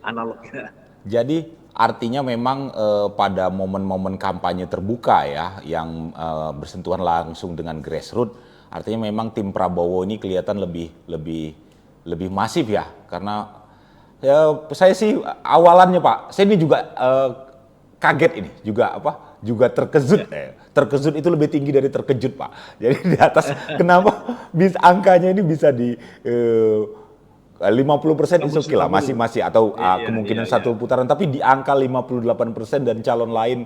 analognya. Jadi artinya memang pada momen-momen kampanye terbuka ya, yang bersentuhan langsung dengan grassroots, artinya memang tim Prabowo ini kelihatan lebih lebih lebih masif ya, karena ya saya sih awalannya Pak, saya ini juga kaget ini, juga apa? Juga terkejut. Ya, Terkejut itu lebih tinggi dari terkejut Pak. Jadi di atas kenapa bisa angkanya ini bisa di 50% is tembus oke lah, 50. masih masih atau Iya, iya, kemungkinan iya. satu putaran, tapi di angka 58% dan calon lain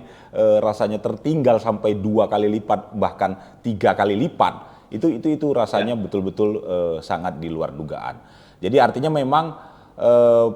rasanya tertinggal sampai 2 kali lipat bahkan 3 kali lipat. Itu Ya. rasanya betul-betul sangat di luar dugaan. Jadi artinya memang eh,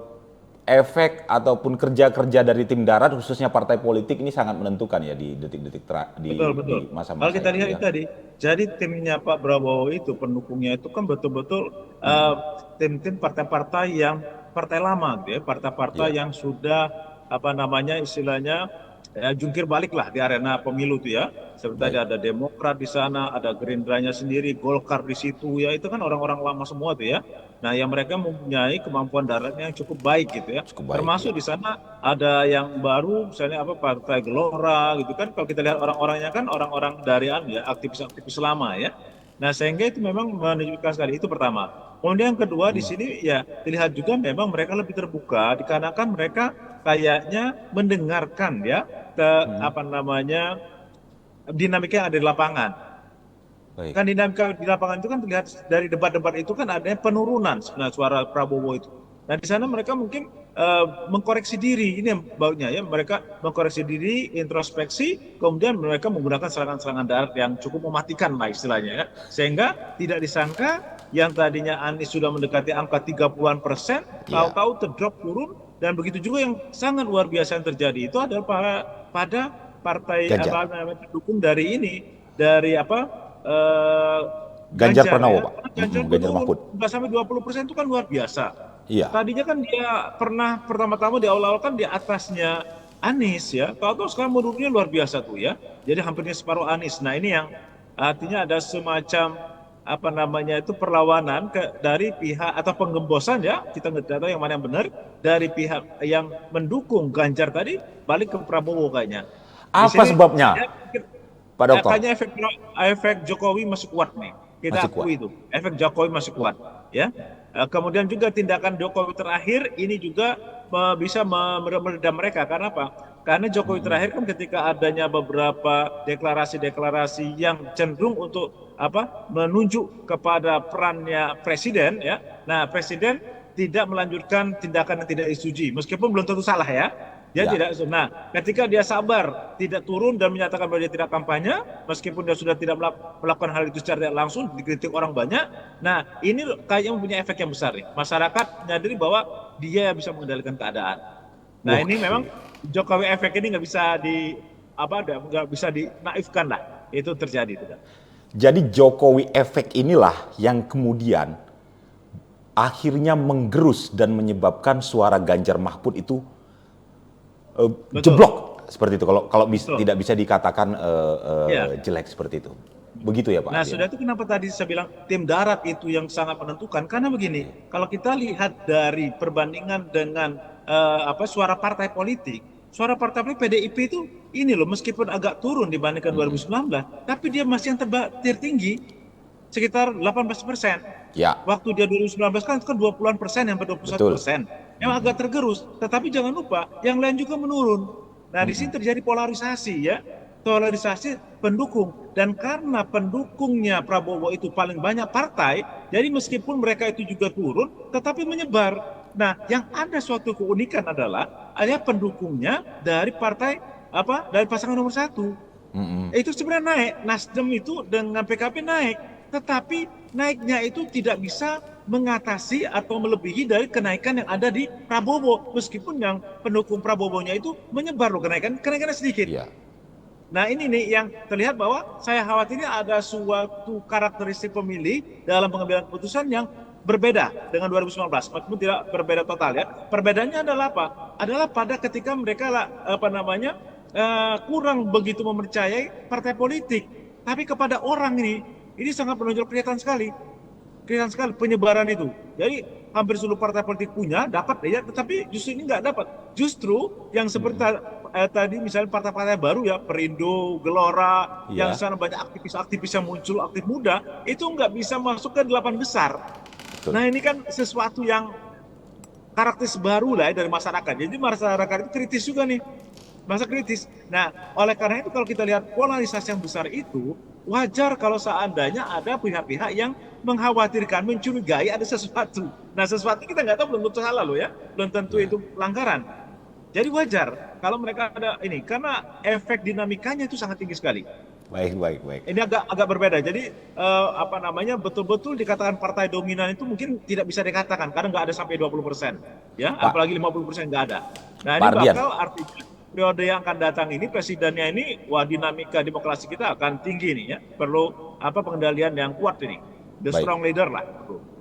efek ataupun kerja-kerja dari tim darat khususnya partai politik ini sangat menentukan ya di detik-detik Betul, betul. di Kalau masa-masa kita itu lihat ya. itu tadi, jadi timnya Pak Prabowo itu, pendukungnya itu kan betul-betul eh, tim-tim partai-partai yang partai lama, gitu ya, partai-partai Ya, yang sudah apa namanya istilahnya jungkir balik lah di arena pemilu tuh ya. Seperti tadi baik. ada Demokrat di sana, ada Gerindranya sendiri, Golkar di situ ya, itu kan orang-orang lama semua tuh ya. Nah, yang mereka mempunyai kemampuan daratnya yang cukup baik gitu ya. Cukup baik Termasuk ya. di sana ada yang baru, misalnya apa Partai Gelora gitu kan. Kalau kita lihat orang-orangnya kan orang-orang dari ya aktivis-aktivis lama ya. Nah, sehingga itu memang menunjukkan sekali itu pertama. Kemudian yang kedua di sini ya dilihat juga memang mereka lebih terbuka dikarenakan mereka kayaknya mendengarkan ya ke apa namanya dinamika yang ada di lapangan. Baik. Kan dinamika di lapangan itu kan terlihat dari debat-debat itu kan adanya penurunan sebenarnya suara Prabowo itu. Nah di sana mereka mungkin mengkoreksi diri, ini yang baunya ya, mereka mengkoreksi diri, introspeksi, kemudian mereka menggunakan serangan-serangan darat yang cukup mematikan lah istilahnya ya, sehingga tidak disangka yang tadinya Anies sudah mendekati angka 30-an%, Ya. tahu-tahu terdrop turun, dan begitu juga yang sangat luar biasa yang terjadi itu adalah pada partai Ganjar. apa namanya pendukung dari ini, dari apa eh, Ganjar Ganjar Pranowo, ya. Pak. Karena Ganjar Ganjar menurun Mahfud. 10 sampai 20% itu kan luar biasa. Iya. Tadinya kan dia pernah pertama-tama di awal-awal kan di atasnya Anies ya. Tahu-tahu sekarang menurunnya luar biasa tuh ya. Jadi hampirnya separuh Anies. Nah ini yang artinya ada semacam apa namanya itu perlawanan dari pihak atau penggembosan ya, kita nggak tahu yang mana yang benar, dari pihak yang mendukung Ganjar tadi balik ke Prabowo kayaknya. Di Apa sini sebabnya, saya pikir Pak Dokter? kayaknya efek Jokowi masih kuat nih. Kita Masih kuat. akui itu. Efek Jokowi masih kuat, ya. Kemudian juga tindakan Jokowi terakhir ini juga bisa meredam mereka. Karena apa? Karena Jokowi terakhir kan ketika adanya beberapa deklarasi-deklarasi yang cenderung untuk apa? Menunjuk kepada perannya presiden, ya. Nah, presiden tidak melanjutkan tindakan yang tidak disetujui, meskipun belum tentu salah ya. Dia Ya. tidak. Nah, ketika dia sabar, tidak turun dan menyatakan bahwa dia tidak kampanye, meskipun dia sudah tidak melakukan hal itu secara tidak langsung, dikritik orang banyak. Nah, ini kayaknya mempunyai efek yang besar nih. Masyarakat menyadari bahwa dia bisa mengendalikan keadaan. Nah, ini memang Oke. Jokowi efek ini nggak bisa di apa, nggak bisa dinaifkan lah. Itu terjadi tidak. Jadi Jokowi efek inilah yang kemudian akhirnya menggerus dan menyebabkan suara Ganjar Mahfud itu Betul, jeblok seperti itu. Kalau kalau betul. tidak bisa dikatakan Ya. jelek seperti itu. Begitu ya Pak Nah, artinya. sudah itu kenapa tadi saya bilang tim darat itu yang sangat menentukan? Karena begini, kalau kita lihat dari perbandingan dengan apa suara partai politik, suara partai politik PDIP itu ini loh, meskipun agak turun dibandingkan 2019, tapi dia masih yang tertinggi, sekitar 18%. Ya, Waktu dia 2019 kan 20-an persen, yang 21 betul. persen. Memang agak tergerus, tetapi jangan lupa yang lain juga menurun. Nah, di sini terjadi polarisasi ya, polarisasi pendukung. Dan karena pendukungnya Prabowo itu paling banyak partai, jadi meskipun mereka itu juga turun, tetapi menyebar. Nah, yang ada suatu keunikan adalah ada pendukungnya dari partai apa? Dari pasangan nomor satu. Itu sebenarnya naik. Nasdem itu dengan PKB naik, tetapi naiknya itu tidak bisa mengatasi atau melebihi dari kenaikan yang ada di Prabowo, meskipun yang pendukung Prabowo-nya itu menyebar loh, kenaikannya sedikit. Iya. Nah ini nih yang terlihat bahwa saya khawatirnya ada suatu karakteristik pemilih dalam pengambilan keputusan yang berbeda dengan 2019, meskipun tidak berbeda total ya. Perbedaannya adalah apa? Adalah pada ketika mereka apa namanya kurang begitu mempercayai partai politik, tapi kepada orang ini sangat menonjol, kelihatan sekali penyebaran itu. Jadi hampir seluruh partai politik punya, dapat ya, tetapi justru ini nggak dapat. Justru yang seperti tadi misalnya partai-partai baru ya, Perindo, Gelora, yang Iya, sana banyak aktivis-aktivis yang muncul, aktif muda, itu nggak bisa masuk ke 8 besar. betul. Nah ini kan sesuatu yang karakteristik baru lah ya dari masyarakat. Jadi masyarakat itu kritis juga nih, masa kritis. Nah, oleh karena itu kalau kita lihat polarisasi yang besar itu, wajar kalau seandainya ada pihak-pihak yang mengkhawatirkan, mencurigai ada sesuatu. Nah, sesuatu kita nggak tahu, belum tentu salah loh ya, belum tentu Ya, itu pelanggaran. Jadi wajar kalau mereka ada ini, karena efek dinamikanya itu sangat tinggi sekali. baik, baik, baik. Ini agak berbeda. Jadi apa namanya, betul-betul dikatakan partai dominan itu mungkin tidak bisa dikatakan karena nggak ada sampai 20%, ya, Pak, apalagi 50% nggak ada. Nah Pak ini Ardian, bakal artinya periode yang akan datang ini presidennya ini, wah dinamika demokrasi kita akan tinggi nih ya. Perlu apa pengendalian yang kuat ini, the baik. strong leader lah.